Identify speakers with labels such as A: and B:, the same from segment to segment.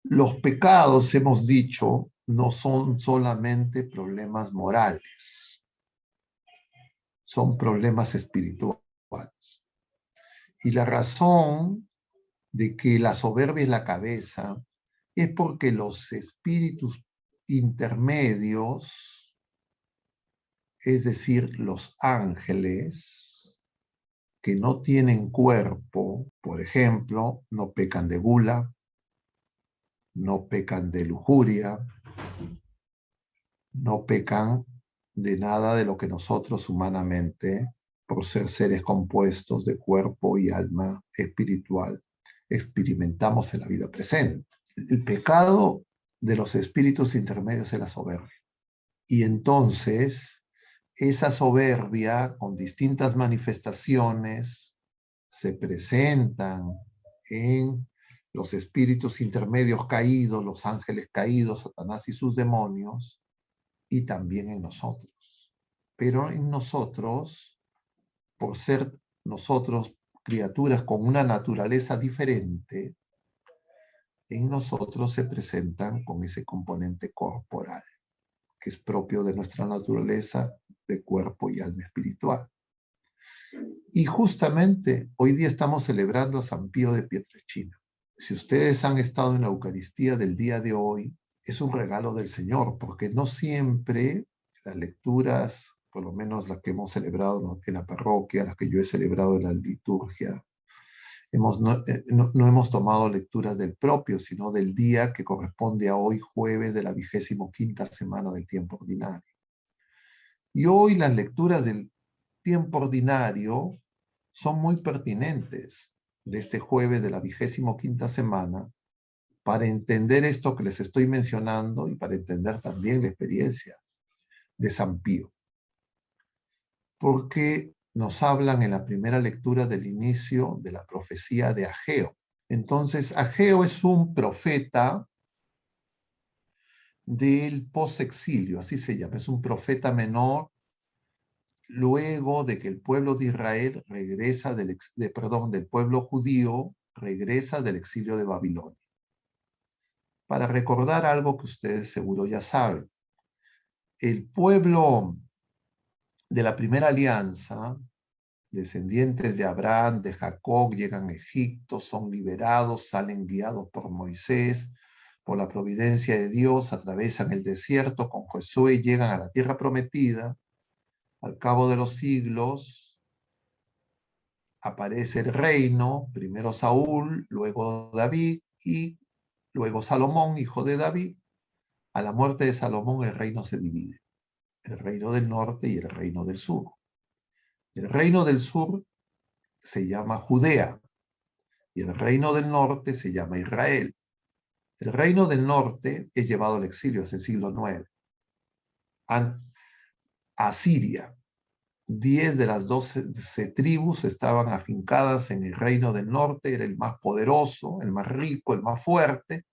A: Los pecados, hemos dicho, no son solamente problemas morales, son problemas espirituales. Y la razón de que la soberbia es la cabeza es porque los espíritus intermedios, es decir, los ángeles, que no tienen cuerpo, por ejemplo, no pecan de gula, no pecan de lujuria, no pecan de nada de lo que nosotros humanamente, por ser seres compuestos de cuerpo y alma espiritual, experimentamos en la vida presente. El pecado de los espíritus intermedios es la soberbia. Y entonces, esa soberbia con distintas manifestaciones se presentan en los espíritus intermedios caídos, los ángeles caídos, Satanás y sus demonios, y también en nosotros. Pero en nosotros, por ser nosotros criaturas con una naturaleza diferente, en nosotros se presentan con ese componente corporal, que es propio de nuestra naturaleza de cuerpo y alma espiritual. Y justamente hoy día estamos celebrando a San Pío de Pietrelcina. Si ustedes han estado en la Eucaristía del día de hoy, es un regalo del Señor, porque no siempre las lecturas, por lo menos las que hemos celebrado en la parroquia, las que yo he celebrado en la liturgia, no hemos tomado lecturas del propio, sino del día que corresponde a hoy, jueves de la 25ª semana del tiempo ordinario. Y hoy las lecturas del tiempo ordinario son muy pertinentes de este jueves de la 25ª semana para entender esto que les estoy mencionando y para entender también la experiencia de San Pío. Porque nos hablan en la primera lectura del inicio de la profecía de Ageo. Entonces, Ageo es un profeta del posexilio, así se llama, es un profeta menor luego de que el pueblo de Israel regresa del pueblo judío regresa del exilio de Babilonia. Para recordar algo que ustedes seguro ya saben, el pueblo de la primera alianza, descendientes de Abraham, de Jacob, llegan a Egipto, son liberados, salen guiados por Moisés, por la providencia de Dios, atravesan el desierto con Josué, llegan a la tierra prometida. Al cabo de los siglos aparece el reino, primero Saúl, luego David y luego Salomón, hijo de David. A la muerte de Salomón el reino se divide, el reino del norte y el reino del sur. El reino del sur se llama Judea y el reino del norte se llama Israel. El reino del norte es llevado al exilio hacia el siglo IX, a Siria. 10 de las 12 tribus estaban afincadas en el reino del norte, era el más poderoso, el más rico, el más fuerte.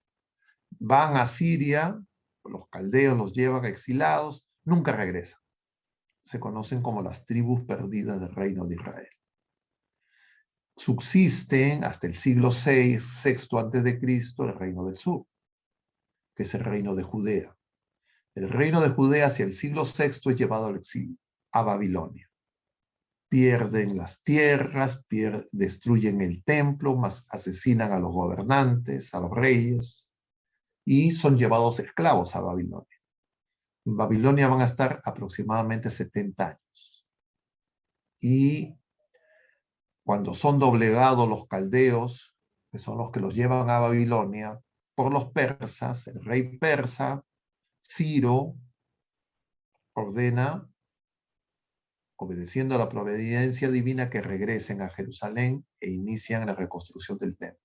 A: Van a Siria, los caldeos los llevan exilados, nunca regresan. Se conocen como las tribus perdidas del reino de Israel. Subsisten hasta el siglo VI antes de Cristo, el reino del sur, que es el reino de Judea. El reino de Judea hacia el siglo VI es llevado al exilio, a Babilonia. Pierden las tierras, destruyen el templo, asesinan a los gobernantes, a los reyes, y son llevados esclavos a Babilonia. En Babilonia van a estar aproximadamente 70 años. Y cuando son doblegados los caldeos, que son los que los llevan a Babilonia, por los persas, el rey persa, Ciro, ordena, obedeciendo a la providencia divina, que regresen a Jerusalén e inician la reconstrucción del templo.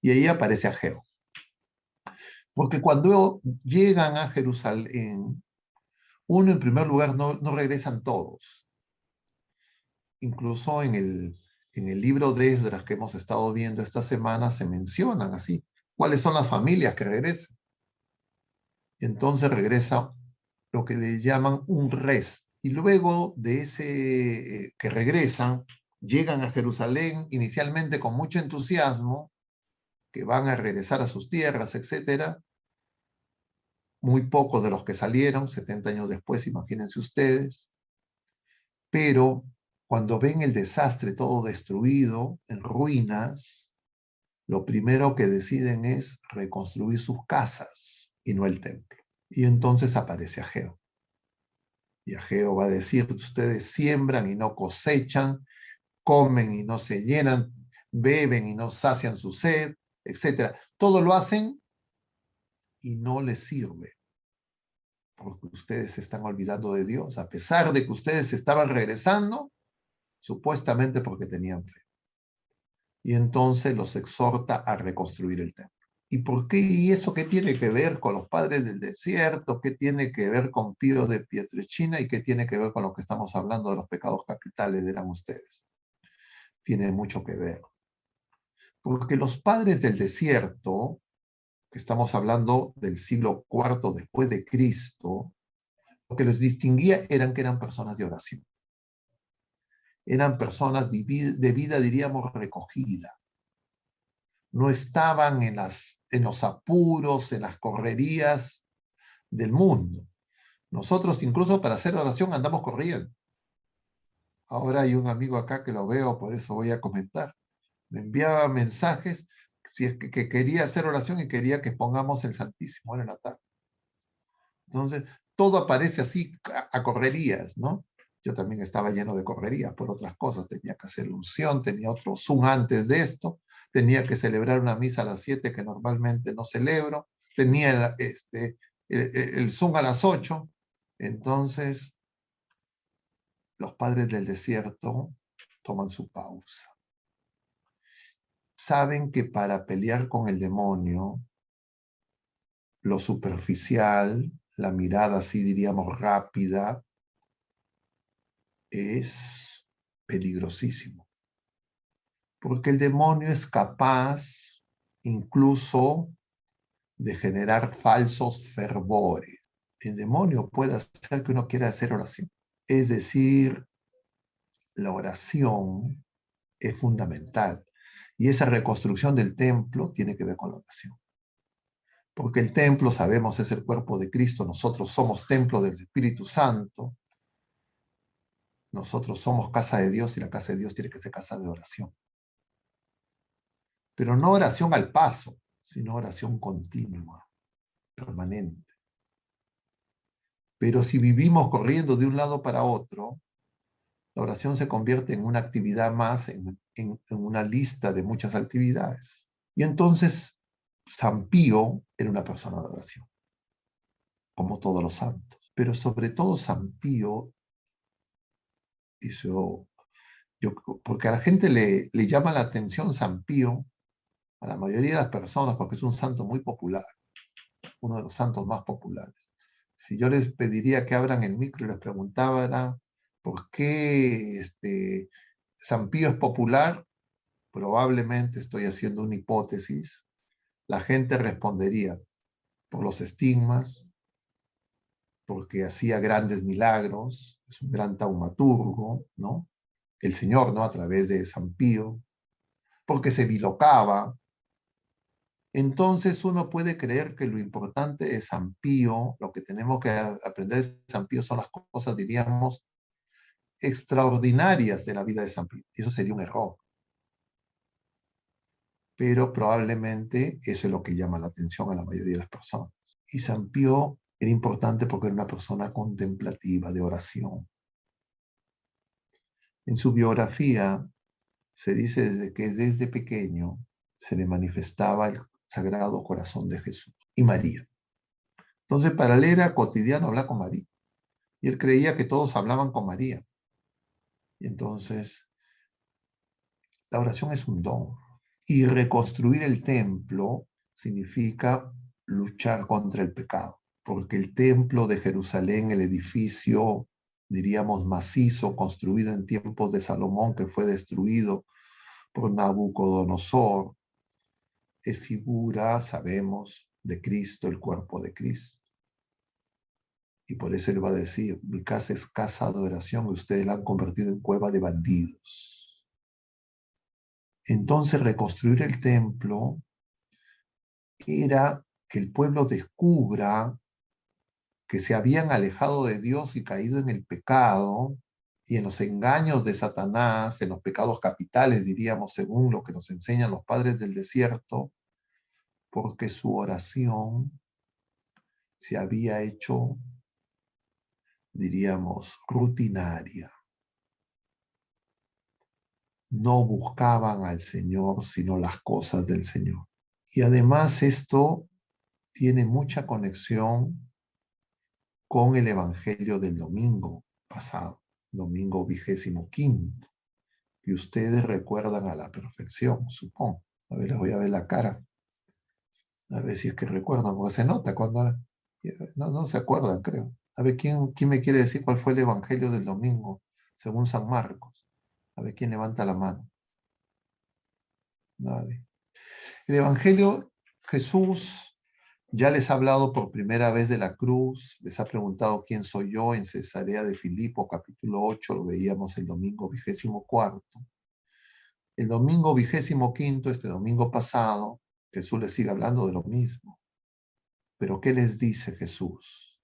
A: Y ahí aparece Ageo. Porque cuando llegan a Jerusalén, uno en primer lugar no regresan todos. Incluso en el libro de Esdras que hemos estado viendo esta semana se mencionan así, cuáles son las familias que regresan. Entonces regresa lo que le llaman un res. Y luego de ese que regresan, llegan a Jerusalén inicialmente con mucho entusiasmo, que van a regresar a sus tierras, etcétera. Muy pocos de los que salieron, 70 años después, imagínense ustedes. Pero cuando ven el desastre todo destruido, en ruinas, lo primero que deciden es reconstruir sus casas y no el templo. Y entonces aparece Ageo. Y Ageo va a decir, ustedes siembran y no cosechan, comen y no se llenan, beben y no sacian su sed, etc. Todo lo hacen y no les sirve, porque ustedes se están olvidando de Dios, a pesar de que ustedes estaban regresando, supuestamente porque tenían fe. Y entonces los exhorta a reconstruir el templo. ¿Y por qué? ¿Y eso qué tiene que ver con los padres del desierto? ¿Qué tiene que ver con Pío de Pietrelcina? ¿Y qué tiene que ver con lo que estamos hablando de los pecados capitales, dirán ustedes? Tiene mucho que ver. Porque los padres del desierto, que estamos hablando del siglo IV después de Cristo, lo que les distinguía eran que eran personas de oración. Eran personas de vida, diríamos, recogida. No estaban en los apuros, en las correrías del mundo. Nosotros incluso para hacer oración andamos corriendo. Ahora hay un amigo acá que lo veo, por eso voy a comentar. Me enviaba mensajes si es que quería hacer oración y quería que pongamos el Santísimo en la tarde. Entonces, todo aparece así a correrías, ¿no? Yo también estaba lleno de correrías por otras cosas. Tenía que hacer unción, tenía otro Zoom antes de esto, tenía que celebrar una misa a las 7 que normalmente no celebro, tenía el Zoom a las 8. Entonces, los padres del desierto toman su pausa. Saben que para pelear con el demonio, lo superficial, la mirada así diríamos rápida, es peligrosísimo. Porque el demonio es capaz incluso de generar falsos fervores. El demonio puede hacer que uno quiera hacer oración. Es decir, la oración es fundamental. Y esa reconstrucción del templo tiene que ver con la oración. Porque el templo, sabemos, es el cuerpo de Cristo. Nosotros somos templo del Espíritu Santo. Nosotros somos casa de Dios y la casa de Dios tiene que ser casa de oración. Pero no oración al paso, sino oración continua, permanente. Pero si vivimos corriendo de un lado para otro, la oración se convierte en una actividad más, en una lista de muchas actividades. Y entonces San Pío era una persona de oración, como todos los santos. Pero sobre todo San Pío hizo, porque a la gente le llama la atención San Pío, a la mayoría de las personas, porque es un santo muy popular, uno de los santos más populares. Si yo les pediría que abran el micro y les preguntara por qué San Pío es popular, probablemente estoy haciendo una hipótesis, la gente respondería por los estigmas, porque hacía grandes milagros, es un gran taumaturgo, ¿no? El Señor, ¿no? A través de San Pío, porque se bilocaba. Entonces uno puede creer que lo importante de San Pío, lo que tenemos que aprender de San Pío son las cosas, diríamos, extraordinarias de la vida de San Pío. Y eso sería un error. Pero probablemente eso es lo que llama la atención a la mayoría de las personas. Y San Pío era importante porque era una persona contemplativa, de oración. En su biografía se dice que desde pequeño se le manifestaba el Sagrado Corazón de Jesús y María. Entonces, para él era cotidiano hablar con María. Y él creía que todos hablaban con María. Y entonces, la oración es un don. Y reconstruir el templo significa luchar contra el pecado. Porque el templo de Jerusalén, el edificio, diríamos, macizo, construido en tiempos de Salomón, que fue destruido por Nabucodonosor, es figura, sabemos, de Cristo, el cuerpo de Cristo. Y por eso él va a decir, mi casa es casa de oración y ustedes la han convertido en cueva de bandidos. Entonces reconstruir el templo era que el pueblo descubra que se habían alejado de Dios y caído en el pecado y en los engaños de Satanás, en los pecados capitales, diríamos, según lo que nos enseñan los padres del desierto, porque su oración se había hecho, diríamos, rutinaria. No buscaban al Señor, sino las cosas del Señor. Y además esto tiene mucha conexión con el Evangelio del domingo pasado, domingo 25, que ustedes recuerdan a la perfección, supongo. A ver, les voy a ver la cara, a ver si es que recuerdan, porque se nota cuando no se acuerdan, creo. A ver, ¿quién me quiere decir cuál fue el Evangelio del domingo según San Marcos? A ver, ¿quién levanta la mano? Nadie. El Evangelio, Jesús ya les ha hablado por primera vez de la cruz, les ha preguntado quién soy yo en Cesarea de Filipo, capítulo 8, lo veíamos el domingo 24. El domingo 25, este domingo pasado, Jesús les sigue hablando de lo mismo. Pero ¿qué les dice Jesús?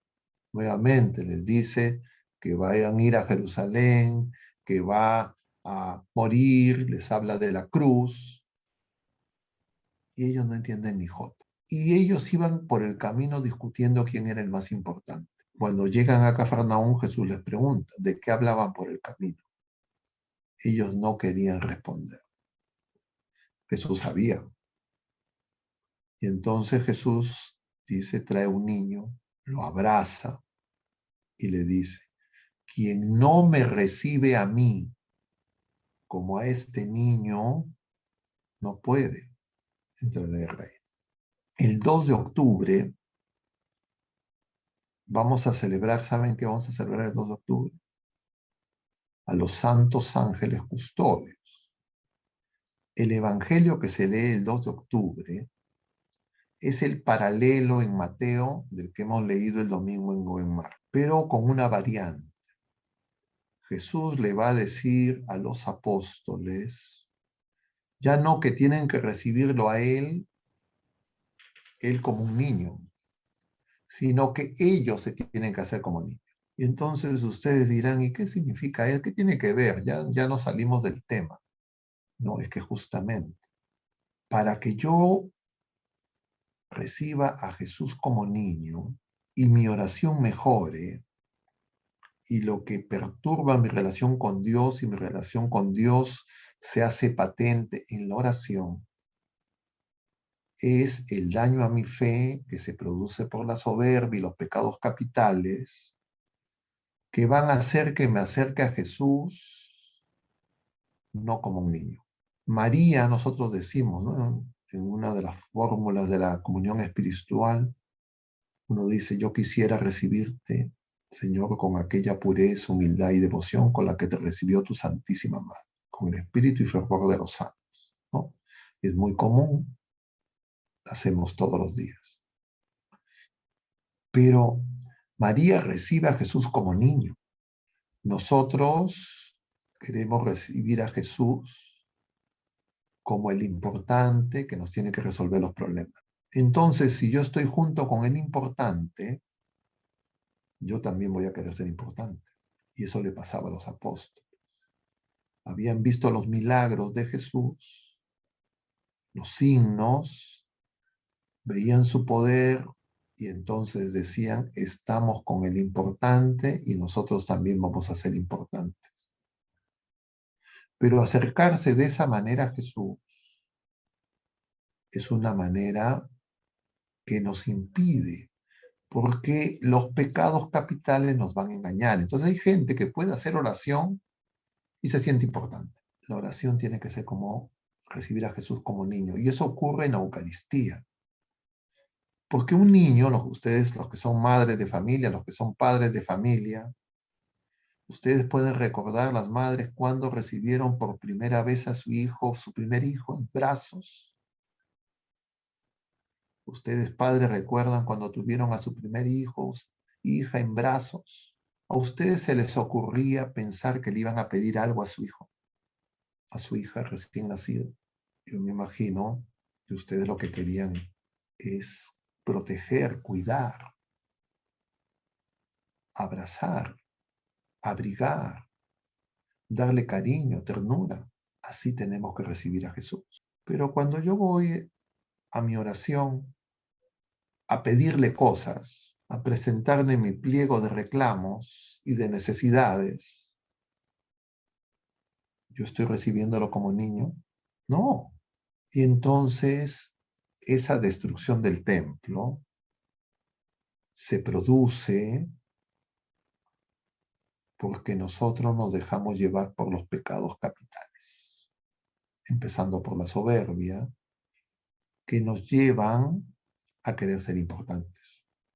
A: Nuevamente les dice que vayan a ir a Jerusalén, que va a morir, les habla de la cruz, y ellos no entienden ni jota. Y ellos iban por el camino discutiendo quién era el más importante. Cuando llegan a Cafarnaúm, Jesús les pregunta, ¿de qué hablaban por el camino? Ellos no querían responder. Jesús sabía. Y entonces Jesús dice, trae un niño, lo abraza y le dice, quien no me recibe a mí como a este niño, no puede entrar en el reino. El 2 de octubre vamos a celebrar, ¿saben qué vamos a celebrar el 2 de octubre? A los santos ángeles custodios. El evangelio que se lee el 2 de octubre es el paralelo en Mateo del que hemos leído el domingo en Goemar, pero con una variante. Jesús le va a decir a los apóstoles, ya no que tienen que recibirlo a él como un niño, sino que ellos se tienen que hacer como niños. Y entonces ustedes dirán, ¿y qué significa él? ¿Qué tiene que ver? Ya no salimos del tema. No, es que justamente para que yo reciba a Jesús como niño y mi oración mejore y lo que perturba mi relación con Dios y mi relación con Dios se hace patente en la oración, es el daño a mi fe que se produce por la soberbia y los pecados capitales que van a hacer que me acerque a Jesús no como un niño. María, nosotros decimos, ¿no? En una de las fórmulas de la comunión espiritual, uno dice, yo quisiera recibirte, Señor, con aquella pureza, humildad y devoción con la que te recibió tu Santísima Madre, con el espíritu y fervor de los santos, ¿no? Es muy común, la hacemos todos los días. Pero María recibe a Jesús como niño. Nosotros queremos recibir a Jesús como el importante que nos tiene que resolver los problemas. Entonces, si yo estoy junto con el importante, yo también voy a querer ser importante. Y eso le pasaba a los apóstoles. Habían visto los milagros de Jesús, los signos, veían su poder y entonces decían, estamos con el importante y nosotros también vamos a ser importantes. Pero acercarse de esa manera a Jesús es una manera que nos impide, porque los pecados capitales nos van a engañar. Entonces hay gente que puede hacer oración y se siente importante. La oración tiene que ser como recibir a Jesús como niño. Y eso ocurre en la Eucaristía. Porque un niño, ustedes, los que son madres de familia, los que son padres de familia, ustedes pueden recordar las madres cuando recibieron por primera vez a su hijo, su primer hijo, en brazos. Ustedes, padres, recuerdan cuando tuvieron a su primer hijo, hija en brazos. ¿A ustedes se les ocurría pensar que le iban a pedir algo a su hijo, a su hija recién nacida? Yo me imagino que ustedes lo que querían es proteger, cuidar, abrazar, abrigar, darle cariño, ternura. Así tenemos que recibir a Jesús. Pero cuando yo voy a mi oración a pedirle cosas, a presentarle mi pliego de reclamos y de necesidades, ¿yo estoy recibiéndolo como niño? No. Y entonces esa destrucción del templo se produce porque nosotros nos dejamos llevar por los pecados capitales, empezando por la soberbia, que nos llevan a querer ser importantes.